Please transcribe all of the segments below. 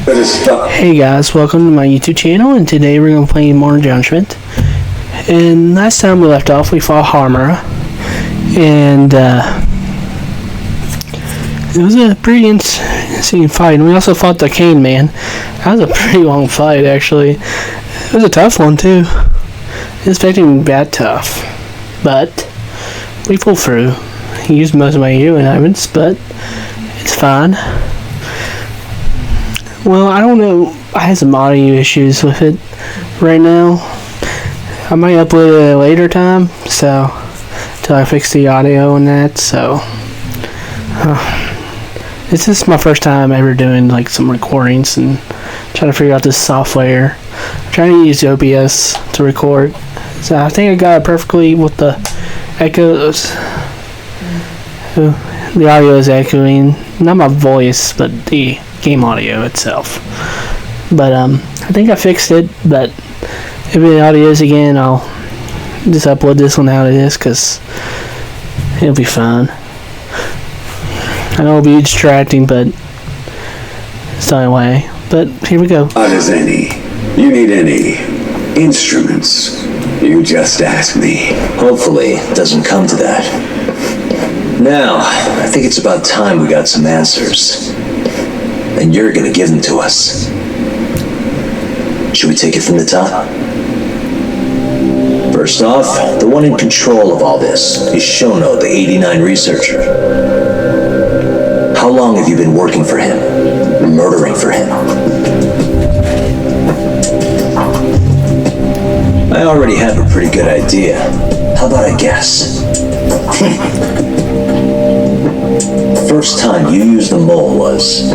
Hey guys, welcome to my YouTube channel, and today we're going to play more Judgement. And last time we left off, we fought Harmara, and it was a pretty insane fight. And we also fought the Cane Man. That was a pretty long fight, actually. It was a tough one too. I was expecting that tough, but we pulled through. He used most of my healing items, but it's fine. Well, I don't know. I had some audio issues with it right now. I might upload it at a later time, so till I fix the audio and that. So this is my first time ever doing like some recordings and trying to figure out this software. I'm trying to use OBS to record, so I think I got it perfectly with the echoes. The audio is echoing, not my voice, but the game audio itself. But I think I fixed it. But if the audio is again, I'll just upload this one how it is, because it'll be fine. I know it'll be distracting, but it's the only way. But here we go. You need any instruments, you just ask me. Hopefully it doesn't come to that. Now, I think it's about time we got some answers. And you're gonna give them to us. Should we take it from the top? First off, the one in control of all this is Shono, the 89 researcher. How long have you been working for him? Murdering for him? I already have a pretty good idea. How about I guess? First time you used the mole was...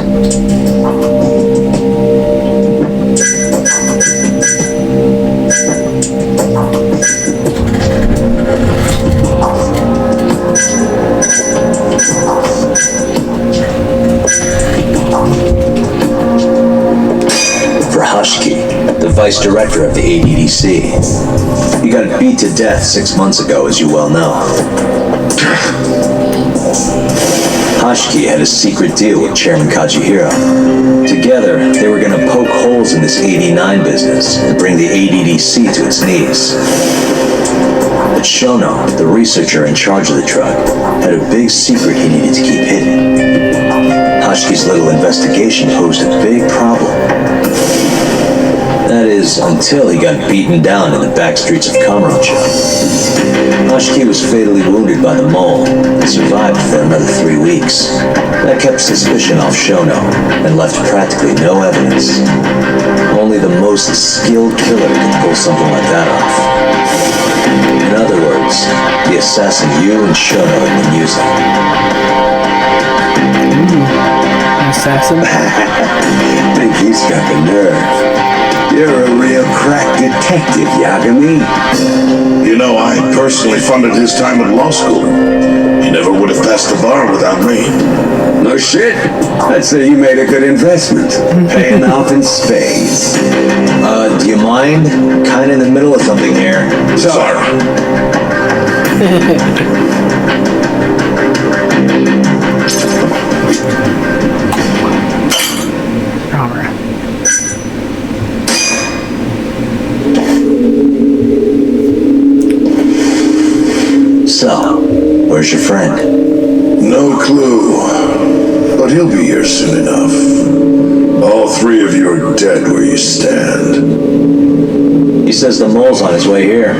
for Hashiki, the vice director of the ADDC. He got beat to death 6 months ago, as you well know. Hashiki had a secret deal with Chairman Kajihiro. Together, they were going to poke holes in this 89 business and bring the ADDC to its knees. But Shono, the researcher in charge of the drug, had a big secret he needed to keep hidden. Hashiki's little investigation posed a big problem. That is, until he got beaten down in the back streets of Kamurocho. Hashiki was fatally wounded by the mole and survived for another 3 weeks. That kept suspicion off Shono and left practically no evidence. Only the most skilled killer could pull something like that off. In other words, the assassin you and Shono had been using. Assassin? Think he's got the nerve. You're a real crack detective, Yagami. You know, I personally funded his time at law school. He never would have passed the bar without me. No shit. I'd say you made a good investment. Paying off in spades. Do you mind? Kinda in the middle of something here. Sorry. So, where's your friend? No clue. But he'll be here soon enough. All three of you are dead where you stand. He says the mole's on his way here.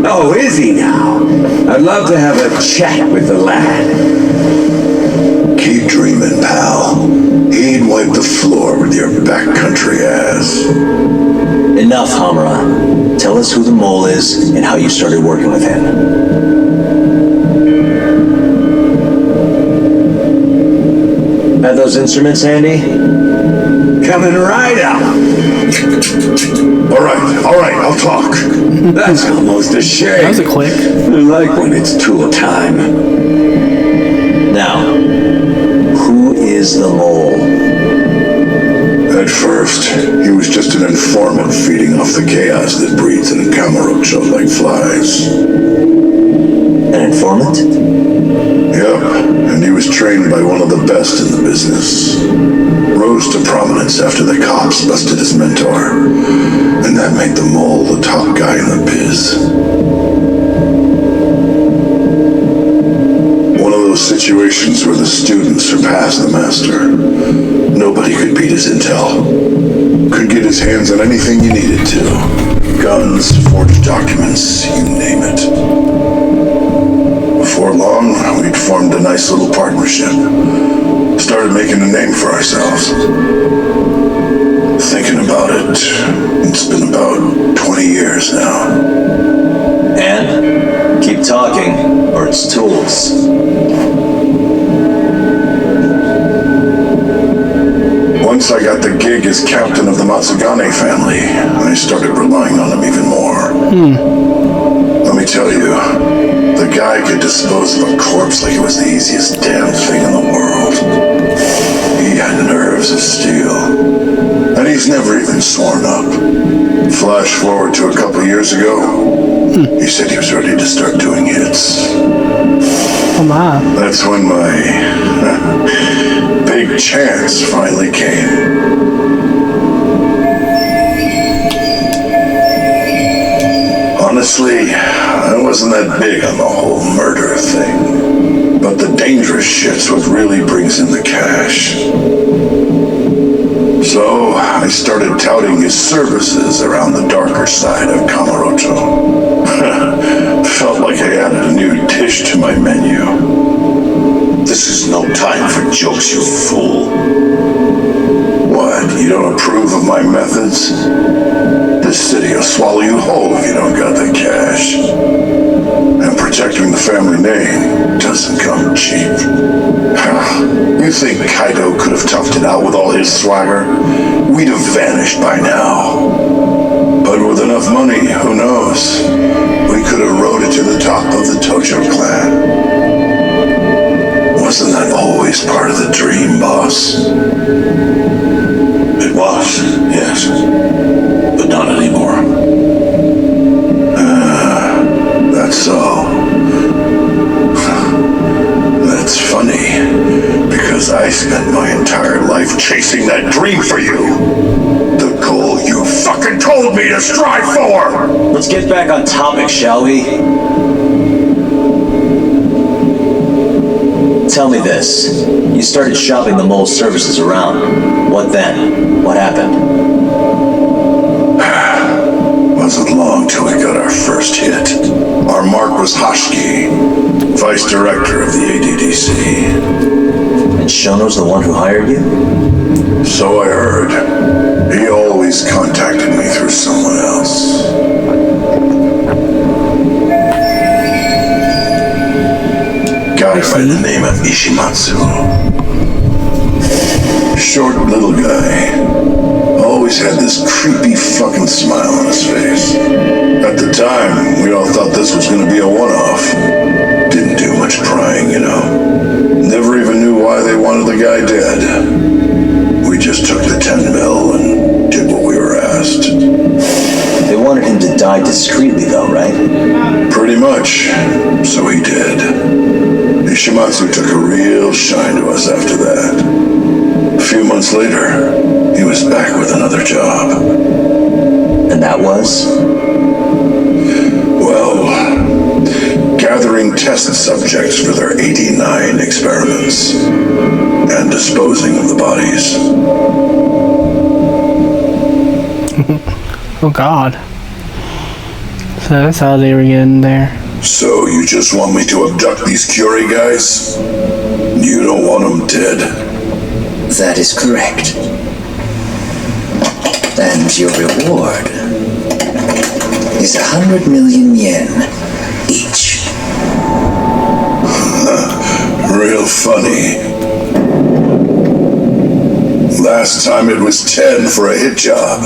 Oh, is he now? I'd love to have a chat with the lad. Keep dreaming, pal. He'd wipe the floor with your backcountry ass. Enough, Hamura. Tell us who the mole is and how you started working with him. Have those instruments handy? Coming right up. All right, I'll talk. That's almost a shame. That was a click. I like when it's tool time. Now, who is the mole? At first, he was just an informant feeding off the chaos that breeds in Kamurocho like flies. An informant? Yep, and he was trained by one of the best in the business. rose to prominence after the cops busted his mentor, and that made the mole the top guy in the biz. One of those situations where the student surpassed the master. Nobody could beat his intel. Could get his hands on anything you needed to. Guns, forged documents, you name it. Before long, we'd formed a nice little partnership. Started making a name for ourselves. Thinking about it, it's been about 20 years now. And? Keep talking, or it's tools. Once I got the gig as captain of the Matsugane family, I started relying on him even more. Let me tell you, the guy could dispose of a corpse like it was the easiest damn thing in the world. He had nerves of steel. And he's never even sworn up. Flash forward to a couple years ago, he said he was ready to start doing hits. Oh my. That's when my big chance finally came. Honestly, I wasn't that big on the whole murder thing. But the dangerous shit's what really brings in the cash. So, I started touting his services around the darker side of Kamurocho. Felt like I added a new dish to my menu. This is no time for jokes, you fool. What, you don't approve of my methods? This city will swallow you whole if you don't got the cash. And protecting the family name doesn't come cheap. You think Kaido could have toughed it out with all his swagger? We'd have vanished by now. But with enough money, who knows? We could have rode it to the top of the Tojo clan. Wasn't that always part of the dream, boss? It was, yes. But not anymore. That's so. That's funny, because I spent my entire life chasing that dream for you. The goal you fucking told me to strive for! Let's get back on topic, shall we? Tell me this. You started shopping the mole's services around. What then? What happened? Wasn't long till we got our first hit. Our mark was Hashiki, vice director of the ADDC. And Shono's the one who hired you? So I heard. He always contacted me through someone else. Guy by the name of Ishimatsu. Short little guy. Always had this creepy fucking smile on his face. At the time, we all thought this was gonna be a one-off. Didn't do much prying, you know. Never even knew why they wanted the guy dead. We just took the 10 mil and did what we were asked. They wanted him to die discreetly though, right? Pretty much. So he did. Ishimatsu took a real shine to us after that. A few months later, he was back with another job. And that was? Well, gathering test subjects for their 89 experiments and disposing of the bodies. Oh God. So that's how they were getting there. So you just want me to abduct these Curie guys? You don't want them dead? That is correct. And your reward is 100 million yen each. Real funny. Last time it was 10 for a hit job.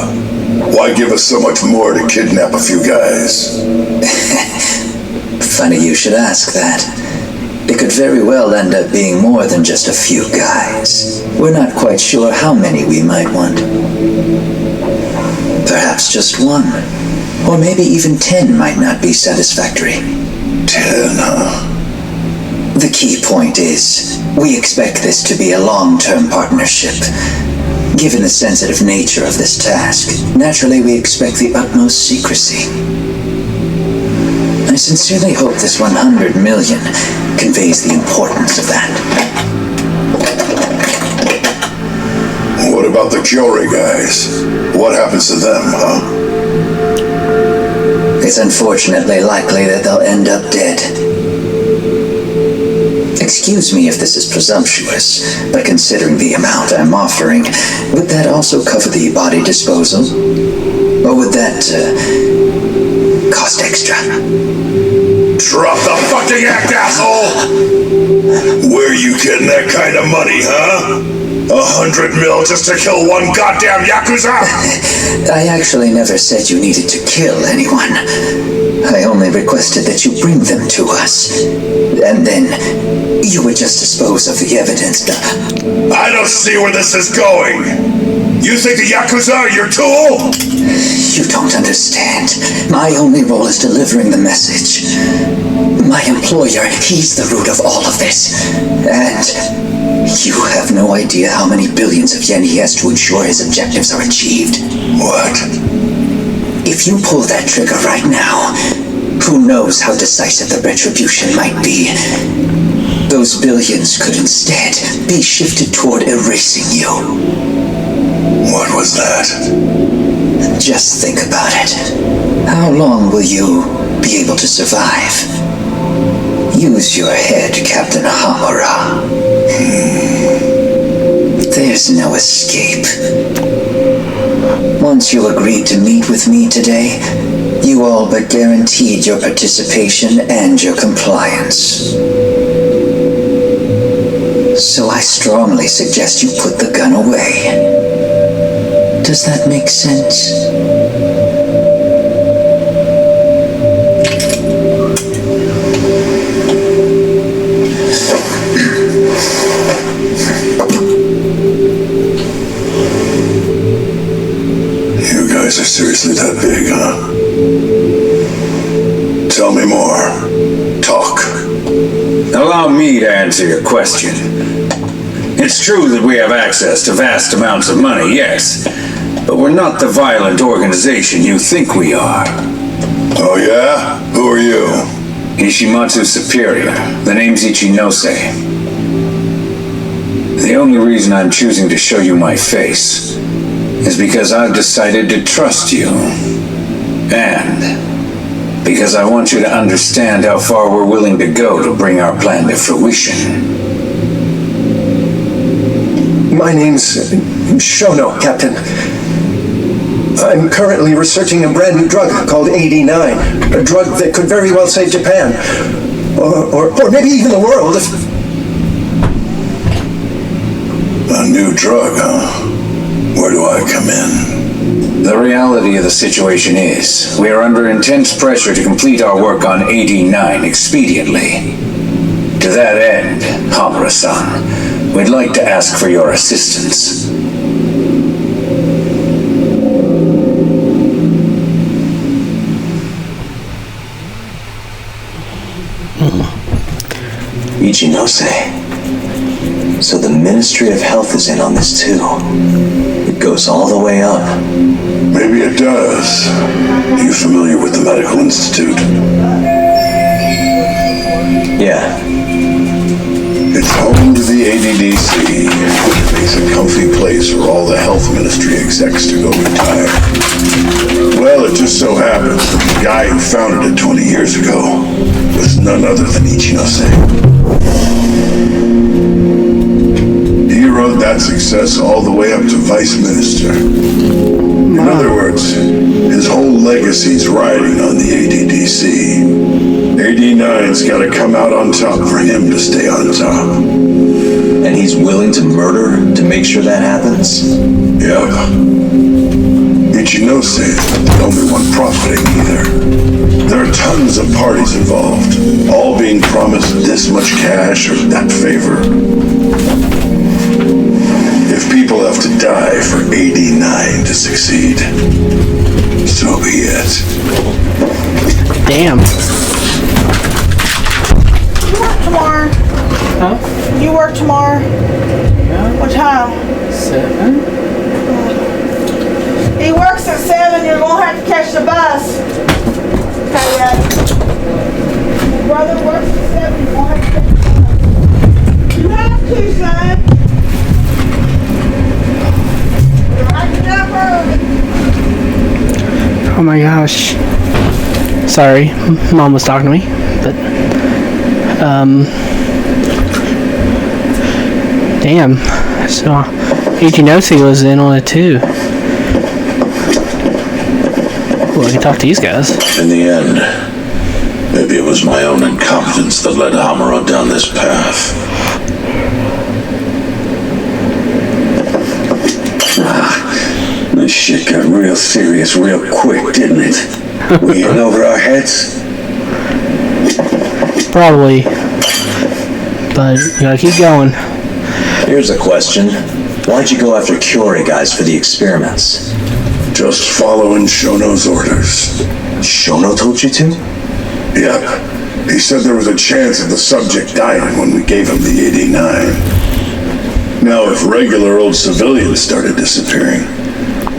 Why give us so much more to kidnap a few guys? Funny you should ask that. It could very well end up being more than just a few guys. We're not quite sure how many we might want. Perhaps just one. Or maybe even 10 might not be satisfactory. 10, huh? The key point is, we expect this to be a long-term partnership. Given the sensitive nature of this task, naturally we expect the utmost secrecy. I sincerely hope this 100 million conveys the importance of that. What about the Kyori guys? What happens to them, huh? It's unfortunately likely that they'll end up dead. Excuse me if this is presumptuous, but considering the amount I'm offering, would that also cover the body disposal? Or would that, cost extra? Drop the fucking act, asshole! Where you getting that kind of money, huh? 100 mil just to kill one goddamn Yakuza? I actually never said you needed to kill anyone. I only requested that you bring them to us. And then you would just dispose of the evidence. I don't see where this is going. You think the Yakuza are your tool? You don't understand. My only role is delivering the message. My employer, he's the root of all of this. And you have no idea how many billions of yen he has to ensure his objectives are achieved. What? If you pull that trigger right now, who knows how decisive the retribution might be. Those billions could instead be shifted toward erasing you. What was that? Just think about it. How long will you be able to survive? Use your head, Captain Hamura. There's no escape. Once you agreed to meet with me today, you all but guaranteed your participation and your compliance. So I strongly suggest you put the gun away. Does that make sense? You guys are seriously that big, huh? Tell me more. Talk. Allow me to answer your question. It's true that we have access to vast amounts of money, yes, but we're not the violent organization you think we are. Oh yeah? Who are you? Ishimatsu's superior. The name's Ichinose. The only reason I'm choosing to show you my face is because I've decided to trust you. And because I want you to understand how far we're willing to go to bring our plan to fruition. My name's Shono, Captain. I'm currently researching a brand new drug called 89, a drug that could very well save Japan, or maybe even the world. A new drug, huh? Where do I come in? The reality of the situation is, we are under intense pressure to complete our work on 89 expediently. To that end, Hamura-san, we'd like to ask for your assistance. Ichinose. So the Ministry of Health is in on this too. It goes all the way up. Maybe it does. Are you familiar with the Medical Institute? Yeah. It's home to the ADDC. It makes a comfy place for all the health ministry execs to go retire. Well, it just so happens that the guy who founded it 20 years ago was none other than Ichinose. He rode that success all the way up to vice minister. In other words, his whole legacy's riding on the ADDC. 89's gotta come out on top for him to stay on top. And he's willing to murder to make sure that happens? Yep. Ichinose isn't the only one profiting either. There are tons of parties involved, all being promised this much cash or that favor. If people have to die for 89 to succeed, so be it. Damn. You work tomorrow? Huh? You work tomorrow? Yeah. What time? 7? He works at 7. You're going to have to catch the bus. Okay, your brother works at 7. You're going to have to catch the bus. You have to, son. You'll have to get up early. Oh my gosh. Sorry, Mom was talking to me, but damn. So Iginosi was in on it too. Well, I can talk to these guys. In the end, maybe it was my own incompetence that led Amuro down this path. This shit got real serious real quick, didn't it? We in over our heads? Probably. But you gotta keep going. Here's a question. Why'd you go after Kyorei guys for the experiments? Just following Shono's orders. Shono told you to? Yep. He said there was a chance of the subject dying when we gave him the 89. Now, if regular old civilians started disappearing,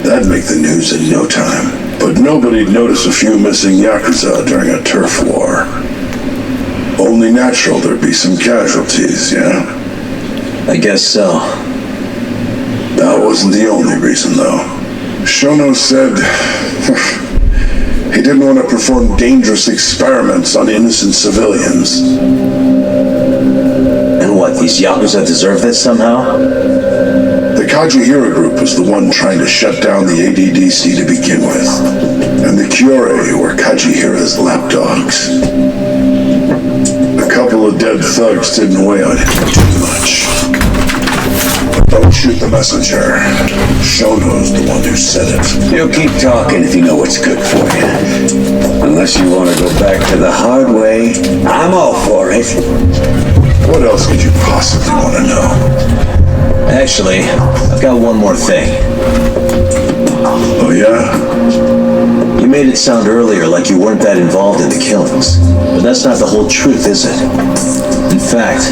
that'd make the news in no time. But nobody'd notice a few missing Yakuza during a turf war. Only natural there'd be some casualties, yeah? I guess so. That wasn't the only reason, though. Shono said he didn't want to perform dangerous experiments on innocent civilians. And what, these Yakuza deserve this somehow? The Kajihira group was the one trying to shut down the ADDC to begin with. And the Kyorei were Kajihira's lapdogs. A couple of dead thugs didn't weigh on him too much. Don't shoot the messenger. Shono's the one who said it. You keep talking if you know what's good for you. Unless you want to go back to the hard way, I'm all for it. What else could you possibly want to know? Actually, I've got one more thing. Oh yeah? You made it sound earlier like you weren't that involved in the killings. But that's not the whole truth, is it? In fact,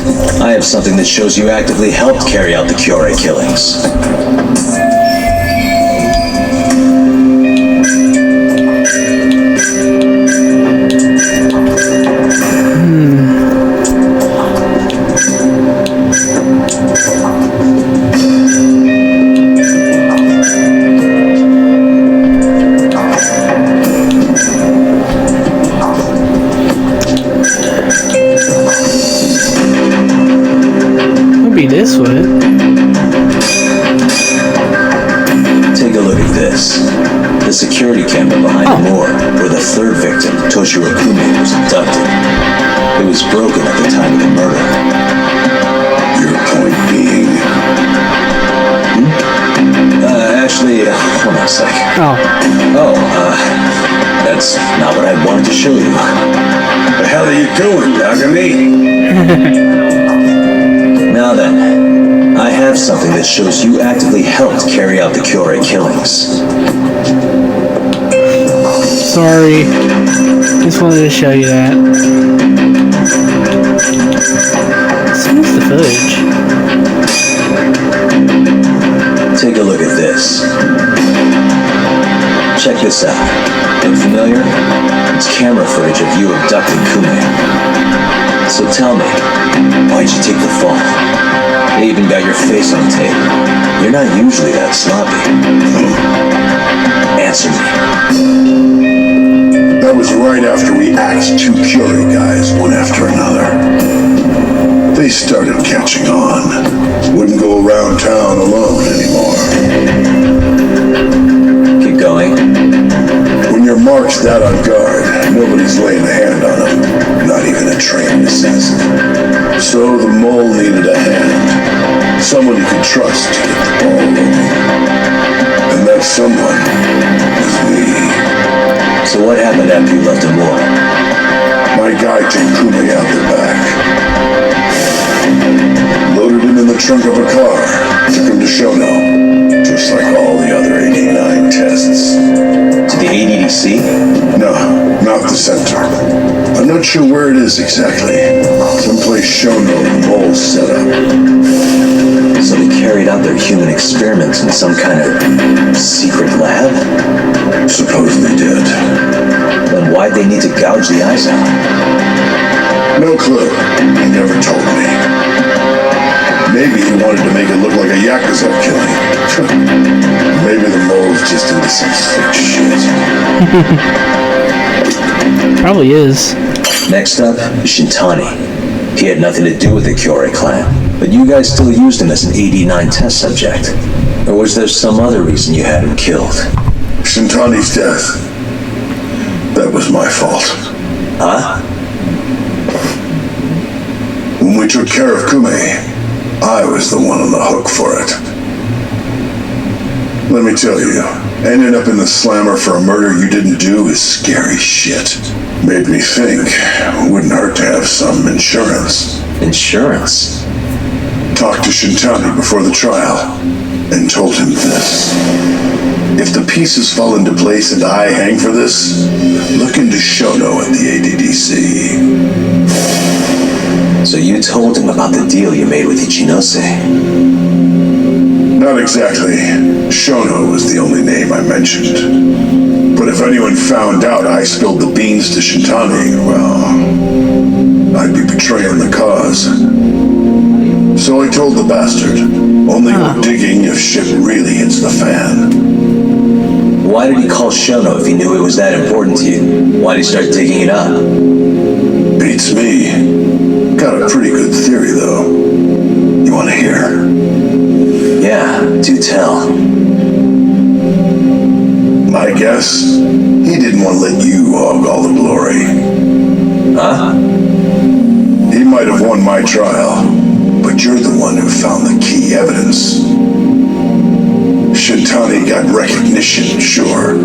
I have something that shows you actively helped carry out the Kyorei killings. This would. Take a look at this. The security camera behind the morgue where the third victim, Toshiro Kume, was abducted. It was broken at the time of the murder. Your point being? Actually, hold on a sec. That's not what I wanted to show you. The hell are you doing, Yagami? Now then, I have something that shows you actively helped carry out the Kyorei killings. Sorry. Just wanted to show you that. Where's the footage? Take a look at this. Check this out. Look familiar? It's camera footage of you abducting Kume. So tell me, why'd you take the fall? They even got your face on tape. You're not usually that sloppy. Answer me. That was right after we axed 2 Kyorei guys, one after another. They started catching on. Wouldn't go around town alone anymore. Keep going. When you're marched out on guard, nobody's laying a hand on them. Not even a trained assassin. So the mole needed a hand. Someone you could trust to get the ball rolling. And that someone was me. So what happened after you left the morgue? My guy took Kume out the back. Loaded him in the trunk of a car. Took him to Shono. Just like all the other 89 tests. To the ADDC? No, not the center. I'm not sure where it is exactly. Someplace Shono and the mole set up. So they carried out their human experiments in some kind of secret lab? Suppose they did. Then why'd they need to gouge the eyes out? No clue. He never told me. Maybe he wanted to make it look like a Yakuza killing. Maybe the mole's just into some sick shit. Probably is. Next up, Shintani. He had nothing to do with the Kyorei clan, but you guys still used him as an AD-9 test subject. Or was there some other reason you had him killed? Shintani's death. That was my fault. Huh? When we took care of Kume, I was the one on the hook for it. Let me tell you, ending up in the slammer for a murder you didn't do is scary shit. Made me think it wouldn't hurt to have some insurance. Insurance? Talked to Shintani before the trial and told him this. If the pieces fall into place and I hang for this, look into Shono at the ADDC. So you told him about the deal you made with Ichinose? Not exactly. Shono was the only name I mentioned. But if anyone found out I spilled the beans to Shintani, well, I'd be betraying the cause. So I told the bastard, only go digging if shit really hits the fan. Why did he call Shono if he knew it was that important to you? Why'd he start digging it up? Beats me. Got a pretty good theory, though. You want to hear? Yeah, do tell. My guess, he didn't want to let you hog all the glory. Huh? He might have won my trial, but you're the one who found the key evidence. Shintani got recognition, sure,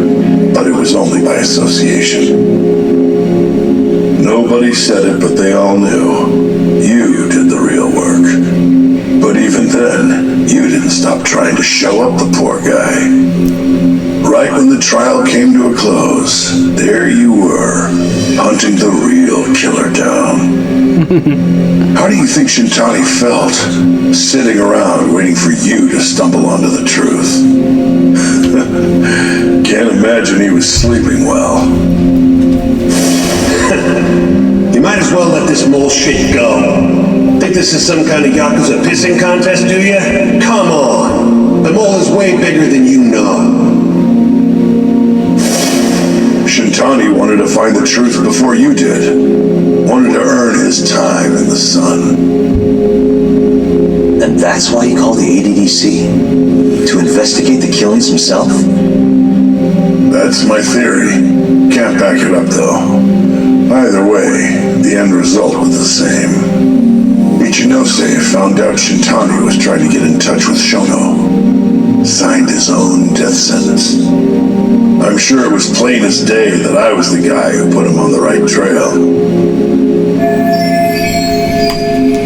but it was only by association. Nobody said it, but they all knew. You did the real work. But even then, you didn't stop trying to show up the poor guy. Right when the trial came to a close, there you were, hunting the real killer down. How do you think Shintani felt, sitting around waiting for you to stumble onto the truth? Can't imagine he was sleeping well. You might as well let this mole shit go. Think this is some kind of Yakuza pissing contest, do you? Come on! The mole is way bigger than you know. Shintani wanted to find the truth before you did. Wanted to earn his time in the sun. And that's why he called the ADDC? To investigate the killings himself? That's my theory. Can't back it up, though. Either way, the end result was the same. Ichinose found out Shintani was trying to get in touch with Shono. Signed his own death sentence. I'm sure it was plain as day that I was the guy who put him on the right trail.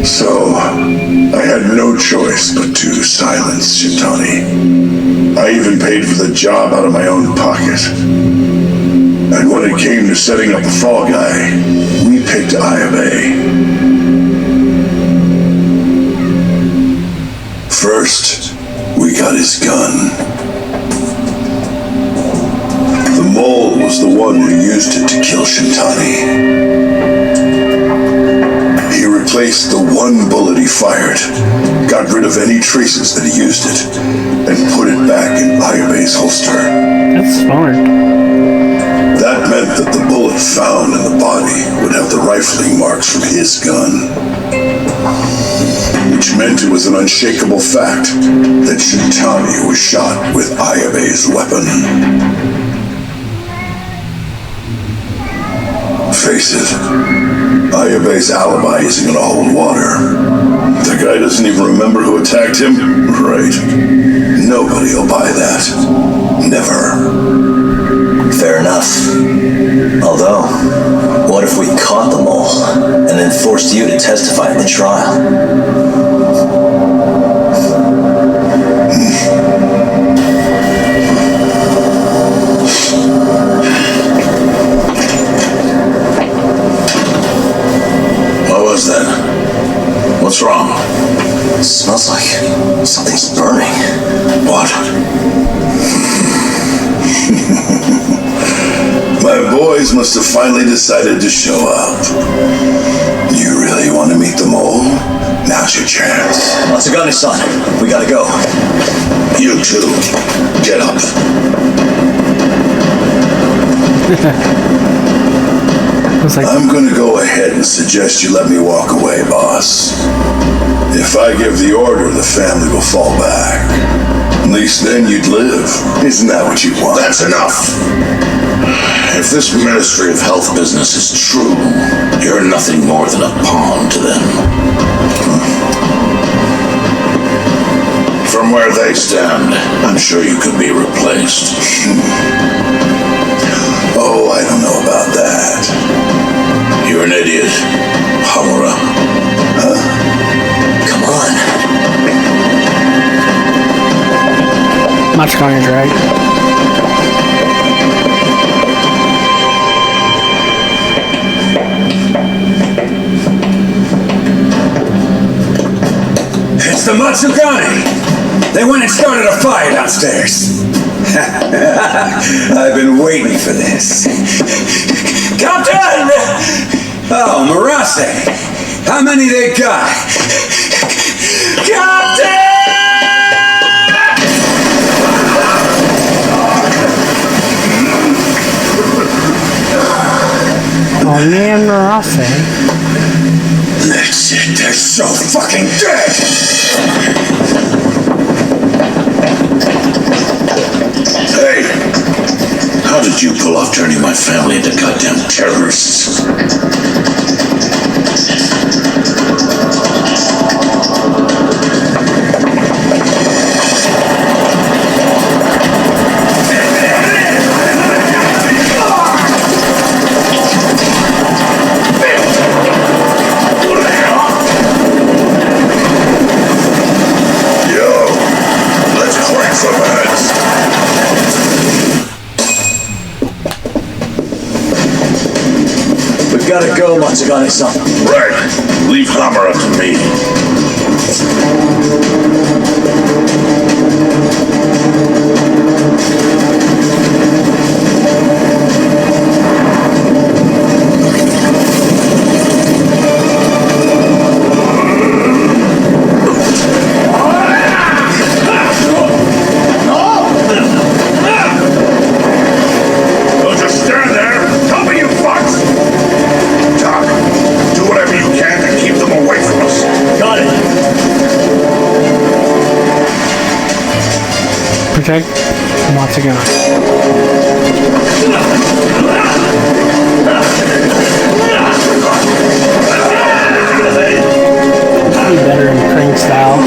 So, I had no choice but to silence Shintani. I even paid for the job out of my own pocket. And when it came to setting up the fall guy, we picked Ayabe. First, we got his gun. The mole was the one who used it to kill Shintani. He replaced the one bullet he fired, got rid of any traces that he used it, and put it back in Ayabe's holster. That's smart. That meant that the bullet found in the body would have the rifling marks from his gun. Which meant it was an unshakable fact that Shintani was shot with Ayabe's weapon. Face it, Ayabe's alibi isn't gonna hold water. The guy doesn't even remember who attacked him? Right. Nobody'll buy that. Never. Fair enough. Although, what if we caught the mole and then forced you to testify in the trial? What was that? What's wrong? Smells like must have finally decided to show up. You really want to meet the mole? Now's your chance. Matsugane-san, we gotta go. You too. Get up. I'm gonna go ahead and suggest you let me walk away, boss. If I give the order, the family will fall back. At least then you'd live. Isn't that what you want? That's enough. If this Ministry of Health business is true, you're nothing more than a pawn to them. From where they stand, I'm sure you could be replaced. Oh, I don't know about that. You're an idiot, Hamura. Huh? Come on. Matsugane's right. It's the Matsugane! They went and started a fire downstairs. I've been waiting for this. Captain! Oh, Marase. How many they got? Captain! Oh man, Marase. That's it, they're so fucking dead! Hey, how did you pull off turning my family into goddamn terrorists? Gotta go, Matsugane-san. Right. Leave Hamura to me. Don't just stand there. Tell me, you fucks. Doc, do whatever you can to keep them away from us. Got it. Protect Matsugane. Be better in prank style.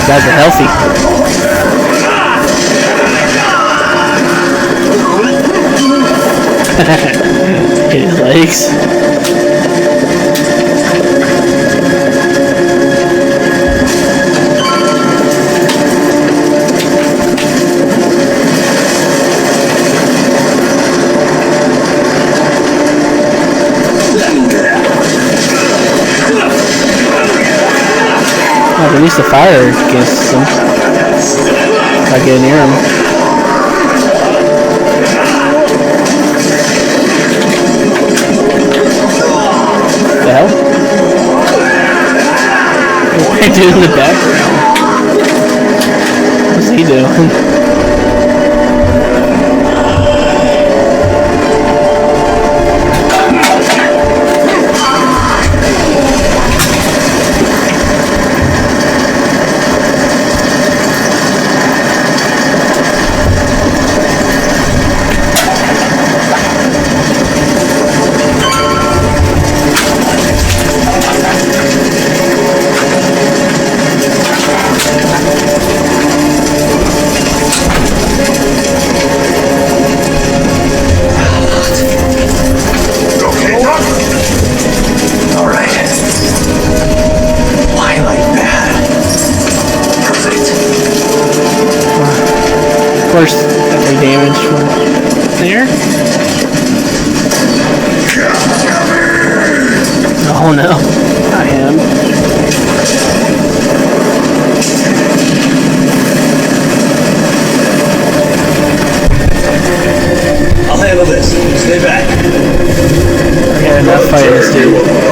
Guys are healthy. Hit his legs. I'll release the fire against them. If I get near them. The hell? What are you doing in the background? What's he doing? course, I take damage from there. Oh no, not him. I'll handle this. Stay back. Okay, enough fighting this dude.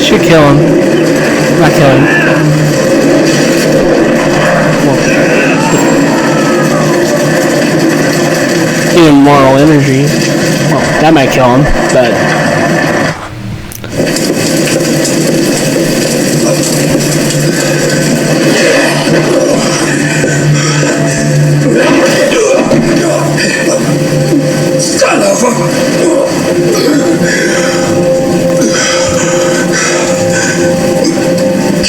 Should kill him. Not kill him. Even moral energy. Well, that might kill him, but son of a...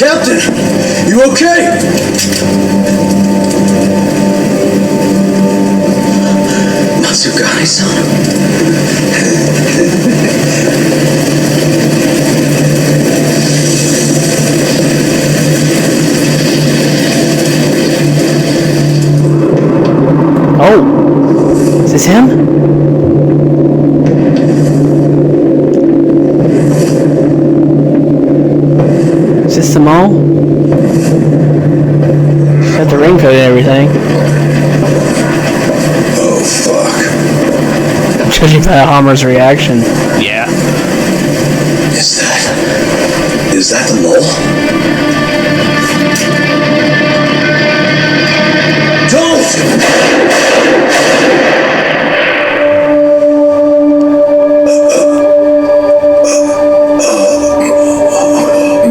Captain, you okay? Matsugane-san. oh, is this him? Is this the mall? Got the raincoat and everything. Oh, fuck. Judging by Homer's reaction. Yeah. Is that the mole? Don't!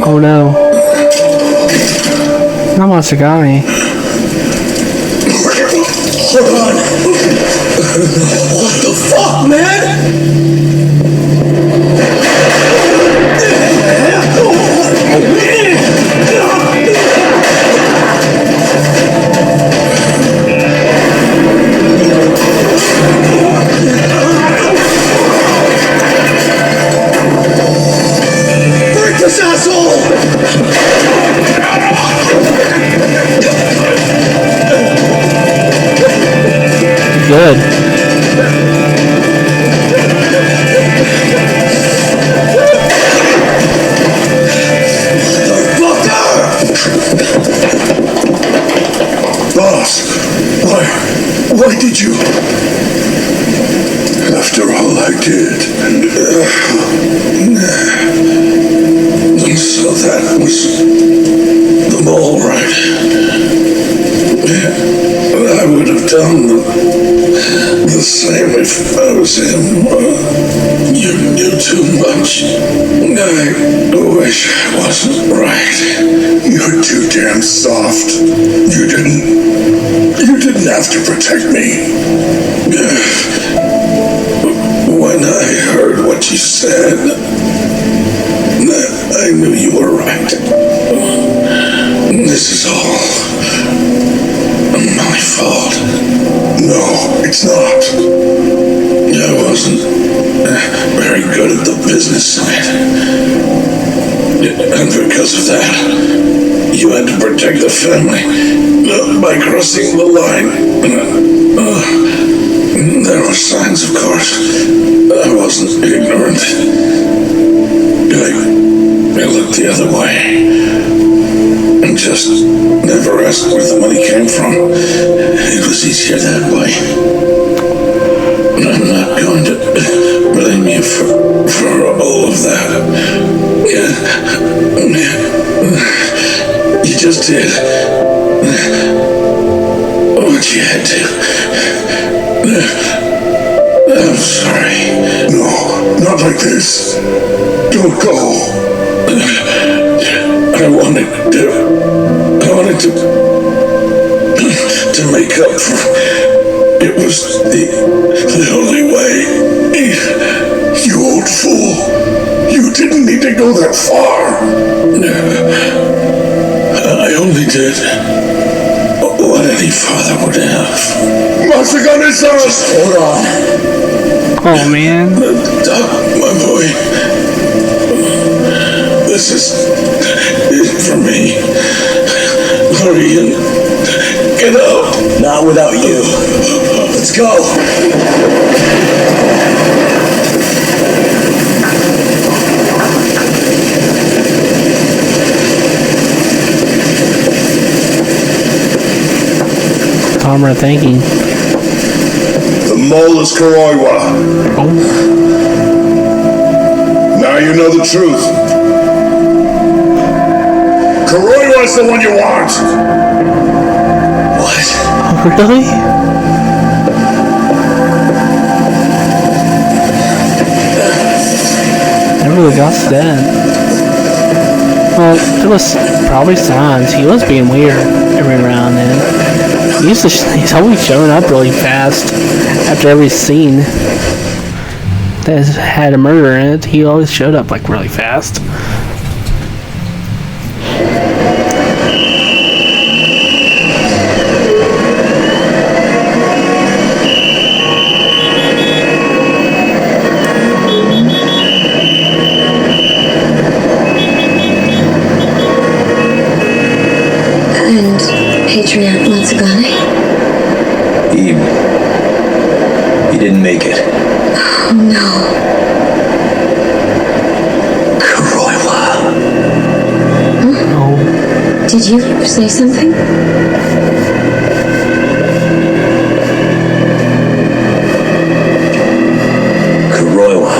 Oh no. Not Matsugane. Hold on. What the fuck, man? Break this asshole! Good. Boss, why did you? After all I did, So that was the mole, right? I would have done the same if I was him. You knew too much. I wish I wasn't right. you're too damn soft. You didn't have to protect me. When I heard what you said, I knew you were right. This is all wasn't very good at the business side. And because of that, you had to protect the family by crossing the line. There were signs, of course. I wasn't ignorant. I looked the other way and just never asked where the money came from. It was easier that way. I'm not going to blame you for all of that. You just did what you had to. I'm sorry. No, not like this. Don't go. I wanted to make up for. It was the only way. You old fool. You didn't need to go that far. I only did what any father would have. Masagane-san! Just hold on. Oh man. Doc, my boy. This is it for me. Hurry and get up. Not without you. Let's go. Comrade thinking. The mole is Kuroiwa. Oh. Now you know the truth. Kuroiwa is the one you want. What? Really? I really got that. Well, it was probably signs. He was being weird every round then. He's always showing up really fast after every scene that had a murder in it. He always showed up like really fast. Patriarch Matsugane? He didn't make it. Oh no. Kuroiwa. Huh? Oh. Did you say something? Kuroiwa.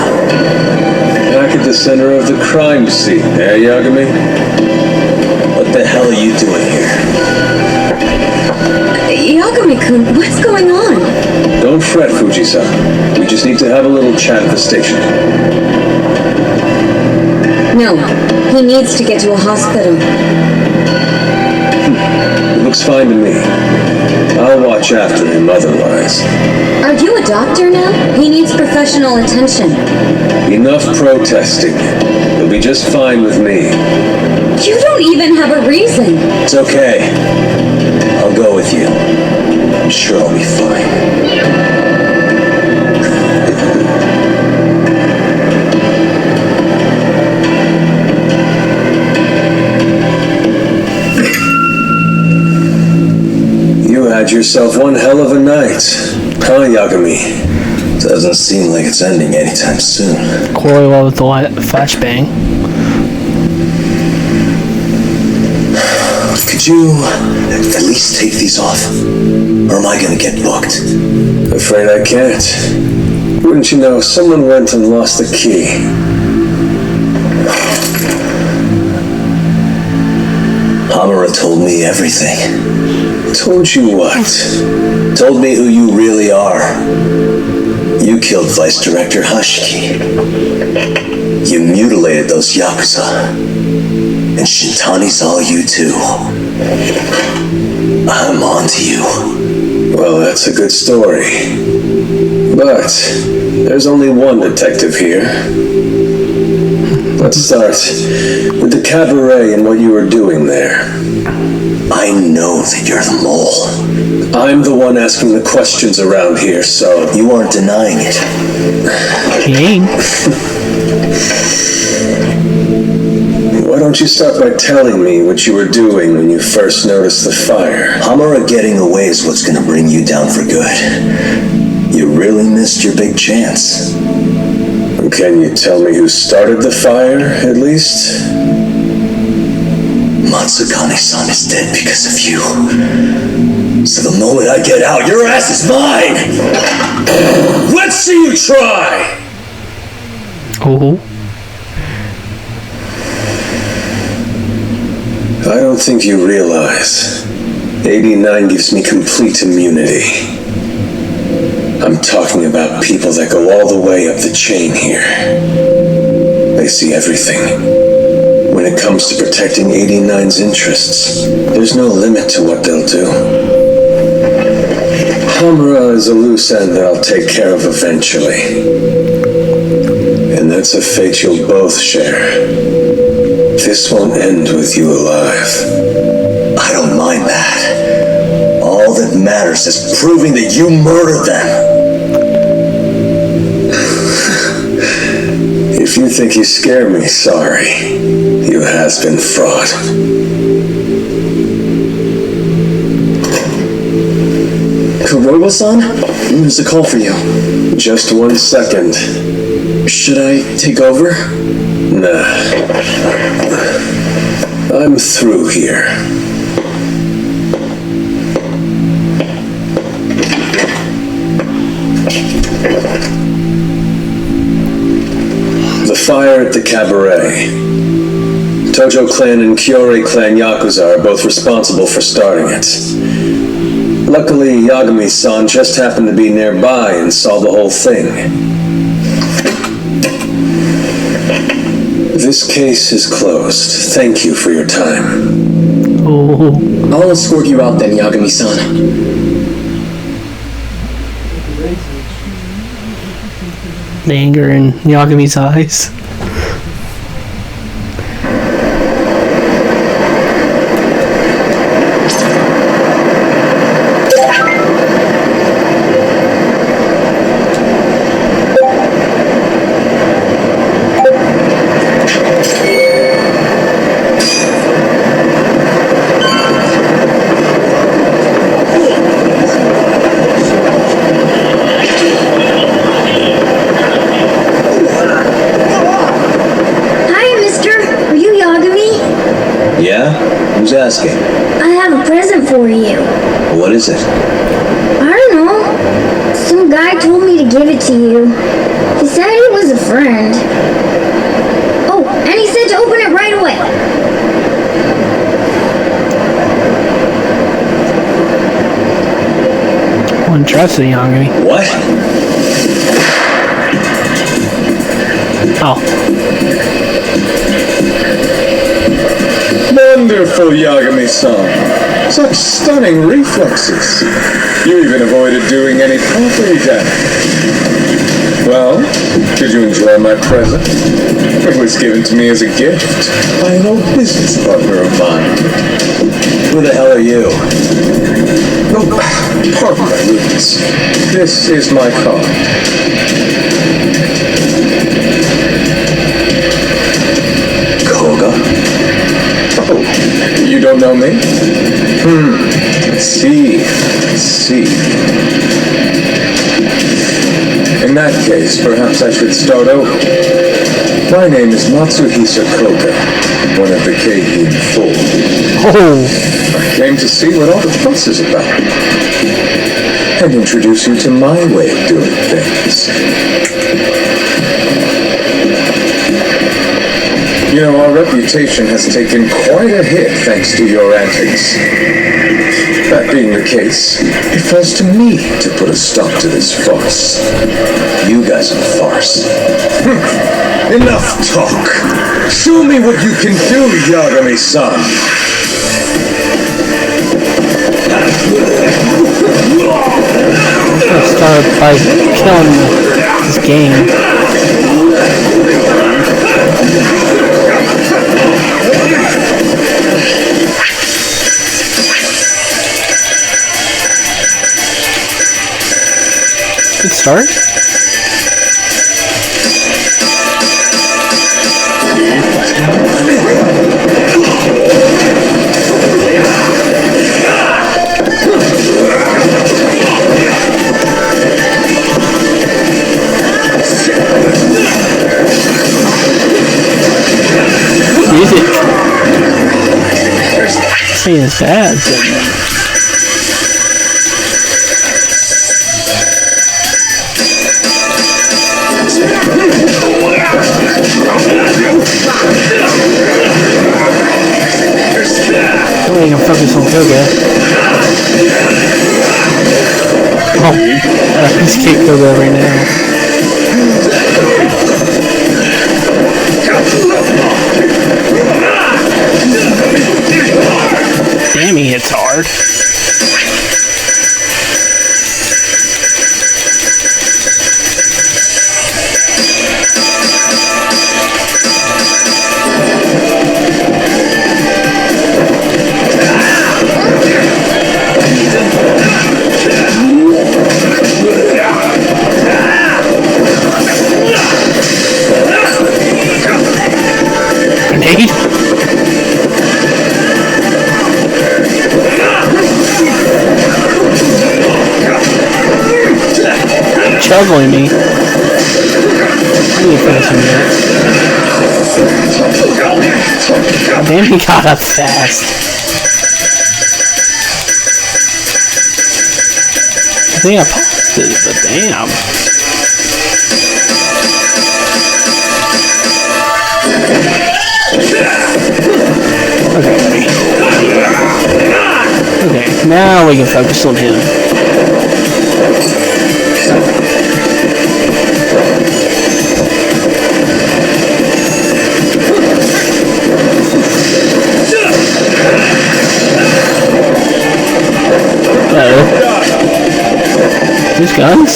Back at the center of the crime scene, Yagami? What the hell are you doing here? Yagami-kun, what's going on? Don't fret, Fuji-san. We just need to have a little chat at the station. No, he needs to get to a hospital. It looks fine to me. I'll watch after him otherwise. Are you a doctor now? He needs professional attention. Enough protesting. He'll be just fine with me. You don't even have a reason. It's okay. I'll go with you. I'm sure I'll be fine. You had yourself one hell of a night, huh, Yagami? Doesn't seem like it's ending anytime soon. Kuroiwa with the flashbang. Could you at least take these off? Or am I gonna get booked? Afraid I can't. Wouldn't you know, someone went and lost the key. Hamura told me everything. Told you what? Told me who you really are. You killed Vice Director Hashiki. You mutilated those Yakuza. And Shintani's all you too. I'm on to you. Well, that's a good story. But there's only one detective here. Let's start with the cabaret and what you were doing there. I I know that you're the mole. I'm the one asking the questions around here, so... You aren't denying it. He ain't. Why don't you start by telling me what you were doing when you first noticed the fire? Hamura getting away is what's gonna bring you down for good. You really missed your big chance. Can you tell me who started the fire, at least? Matsugane-san is dead because of you. So the moment I get out, your ass is mine! Let's see you try! Oh. I don't think you realize 89 gives me complete immunity. I'm talking about people that go all the way up the chain here. They see everything. When it comes to protecting 89's interests, there's no limit to what they'll do. Hamura is a loose end that I'll take care of eventually. And that's a fate you'll both share. This won't end with you alive. I don't mind that. All that matters is proving that you murdered them. If you think you scare me, sorry. You has been fraud. Kuroiwa-san? There's a call for you. Just 1 second. Should I take over? Nah. I'm through here. The fire at the cabaret. Tojo clan and Kyori clan Yakuza are both responsible for starting it. Luckily, Yagami-san just happened to be nearby and saw the whole thing. This case is closed. Thank you for your time. Oh. I'll escort you out then, Yagami-san. The anger in Yagami's eyes. Who's asking? I have a present for you. What is it? I don't know. Some guy told me to give it to you. He said he was a friend. Oh, and he said to open it right away. I wouldn't trust the Yagami. What? Oh. Wonderful, Yagami-san. Such stunning reflexes. You even avoided doing any property damage. Well, did you enjoy my present? It was given to me as a gift by an old business partner of mine. Who the hell are you? Oh, pardon my rudeness. This is my card. Koga? Oh, you don't know me? I see. In that case, perhaps I should start over. My name is Matsuhisa Koga, one of the Keihin Four. Oh. I came to see what all the fuss is about, and introduce you to my way of doing things. You know, our reputation has taken quite a hit thanks to your antics. That being the case, it falls to me to put a stop to this farce. You guys are the farce. Enough talk. Show me what you can do, Yagami-san. Let's start by killing this game. start? Music. This thing is bad. I can focus on Koga. Oh, I just kick Koga right now. Damn, he hits hard. Grenade? Juggling me. I need to finish him yet. Damn, he got up fast. I think I paused it, but damn. Okay, now we can focus on him. These guns?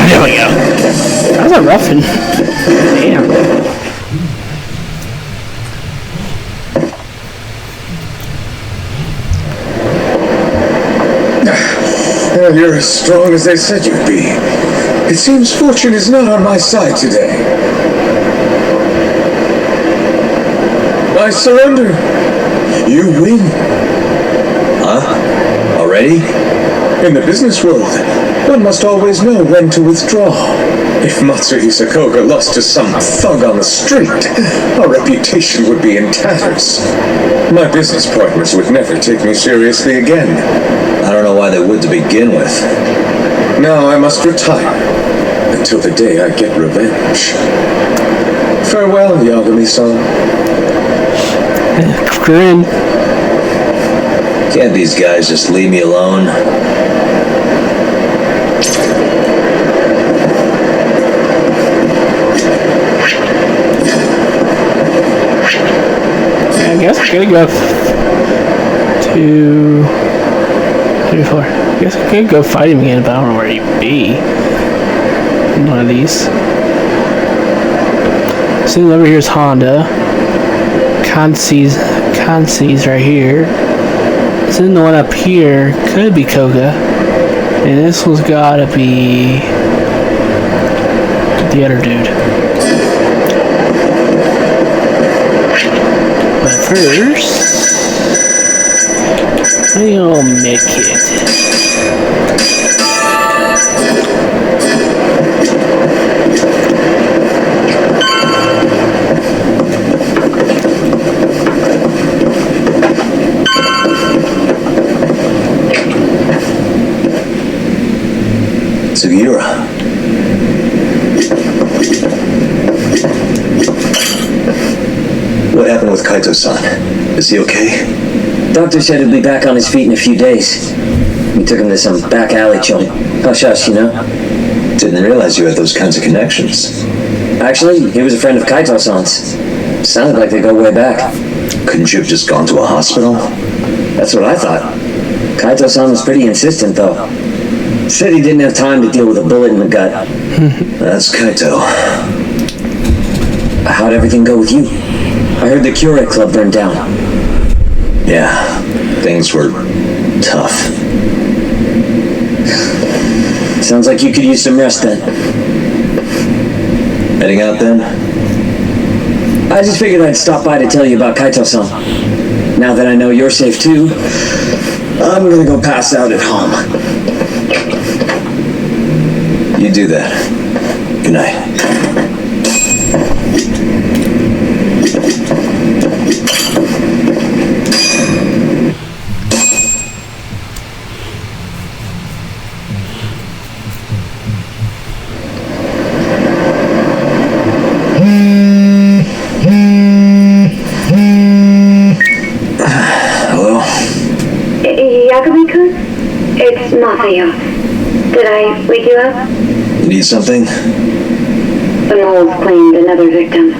There we go. That was a rough one. Damn. You're as strong as they said you'd be. It seems fortune is not on my side today. I surrender. You win. Huh? Already? In the business world, one must always know when to withdraw. If Matsuhisa Koga lost to some thug on the street, our reputation would be in tatters. My business partners would never take me seriously again. I don't know why they would to begin with. Now I must retire until the day I get revenge. Farewell, Yagami-san. Grin. Can't these guys just leave me alone? I guess I could go 2, 3, 4. I guess I could go fight him again, but I don't know where he'd be. One of these. So over here is Honda. Kansi's right here. So then the one up here could be Koga. And this one's gotta be the other dude. But first, the old medkit. Sugiura. What happened with Kaito-san? Is he okay? Doctor said he'll be back on his feet in a few days. We took him to some back alley joint. Hush-hush, you know? Didn't realize you had those kinds of connections. Actually, he was a friend of Kaito-san's. Sounded like they go way back. Couldn't you have just gone to a hospital? That's what I thought. Kaito-san was pretty insistent, though. Said he didn't have time to deal with a bullet in the gut. That's Kaito. How'd everything go with you? I heard the Curate Club burned down. Yeah, things were tough. Sounds like you could use some rest then. Heading out then? I just figured I'd stop by to tell you about Kaito-san. Now that I know you're safe too, I'm gonna go pass out at home. You do that. Good night. It's Masayo. Did I wake you up? You need something? The moles claimed another victim.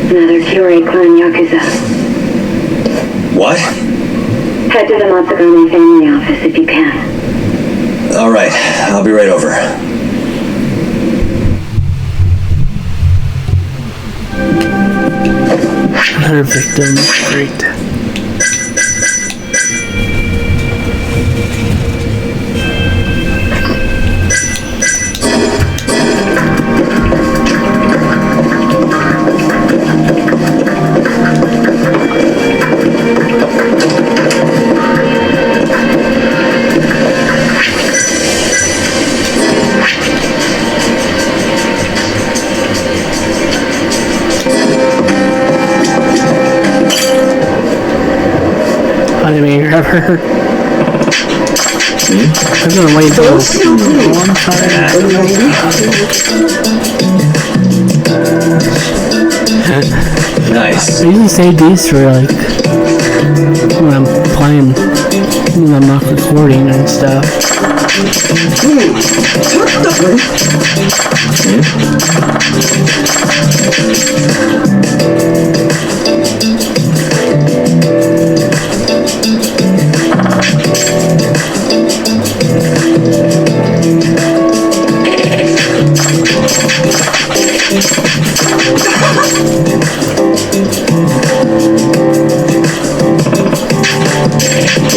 Another Curate clan Yakuza. What? Head to the Matsugane family office if you can. Alright, I'll be right over. Another victim. Great. Ever. I'm gonna wait until one time. Nice. I usually save these for like when I'm playing, when I'm not recording and stuff.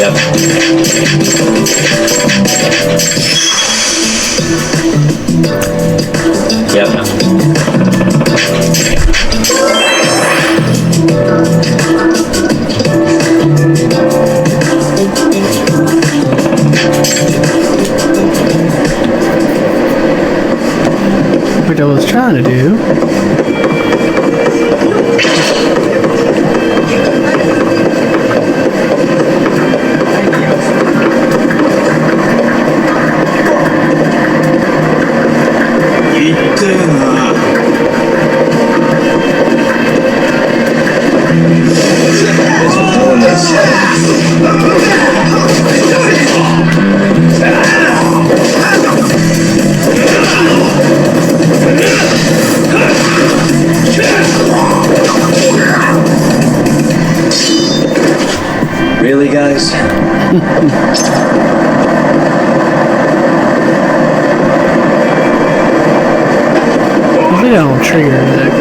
Yep. Yep. What I was trying to do. Really, guys? Hopefully I don't trigger that.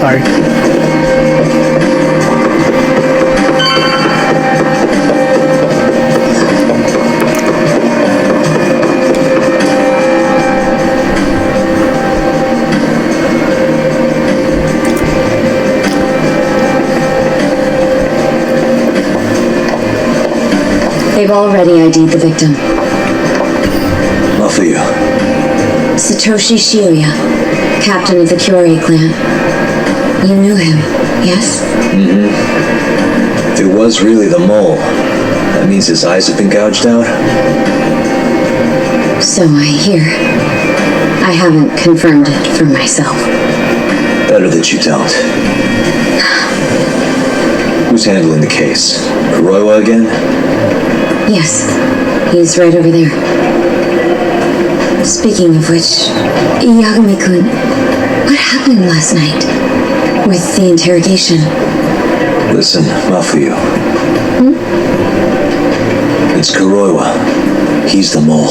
Sorry. They've already ID'd the victim. Mafuyu. Satoshi Shibuya, captain of the Kyorei clan. You knew him, yes? Mm-hmm. If it was really the mole, that means his eyes have been gouged out? So I hear. I haven't confirmed it for myself. Better that you don't. Who's handling the case? Kuroiwa again? Yes, he's right over there. Speaking of which, Yagami-kun, what happened last night with the interrogation? Listen, Mafuyu. It's Kuroiwa. He's the mole.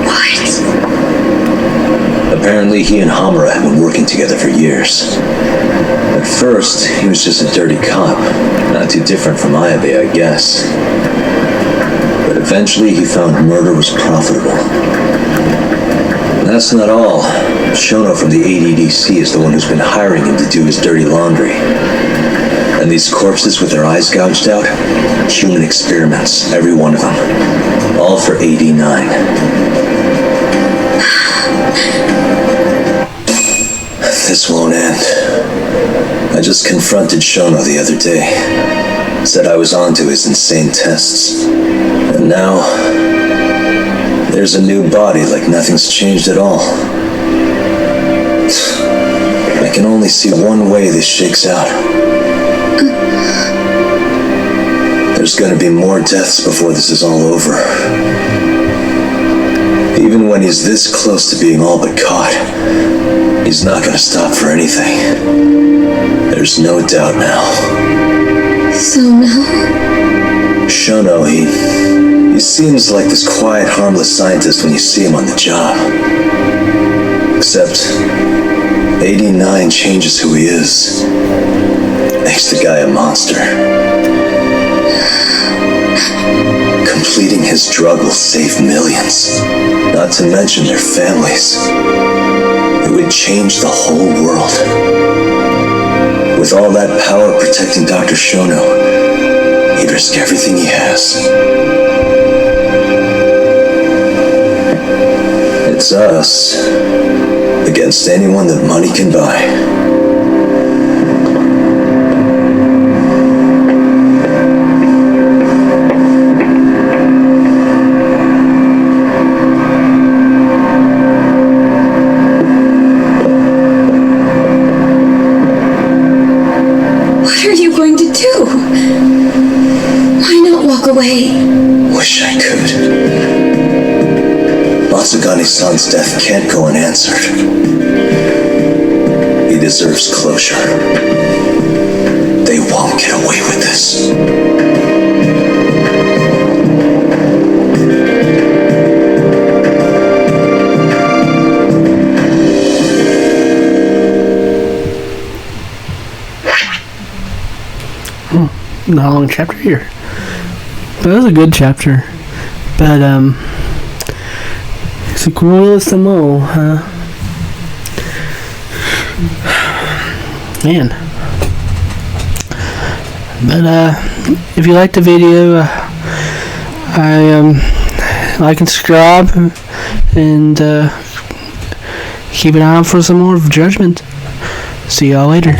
What? Apparently he and Hamura have been working together for years. At first, he was just a dirty cop, not too different from Ayabe, I guess. But eventually he found murder was profitable. And that's not all. Shono from the ADDC is the one who's been hiring him to do his dirty laundry. And these corpses with their eyes gouged out? Human experiments, every one of them. All for 89. This won't end. I just confronted Shono the other day. Said I was onto his insane tests. And now, there's a new body like nothing's changed at all. I can only see one way this shakes out. There's gonna be more deaths before this is all over. Even when he's this close to being all but caught, he's not gonna stop for anything. There's no doubt now. So now? Shono, he seems like this quiet, harmless scientist when you see him on the job. Except, 89 changes who he is. Makes the guy a monster. Completing his drug will save millions, not to mention their families. It would change the whole world. With all that power protecting Dr. Shono, he'd risk everything he has. It's us against anyone that money can buy. Away. Wish I could. Matsugane-san's death can't go unanswered. He deserves closure. They won't get away with this. Not a long chapter here. But it was a good chapter. But, it's a cool as the mole, huh? Man. But, if you liked the video, like and subscribe, and, keep an eye out for some more of Judgment. See y'all later.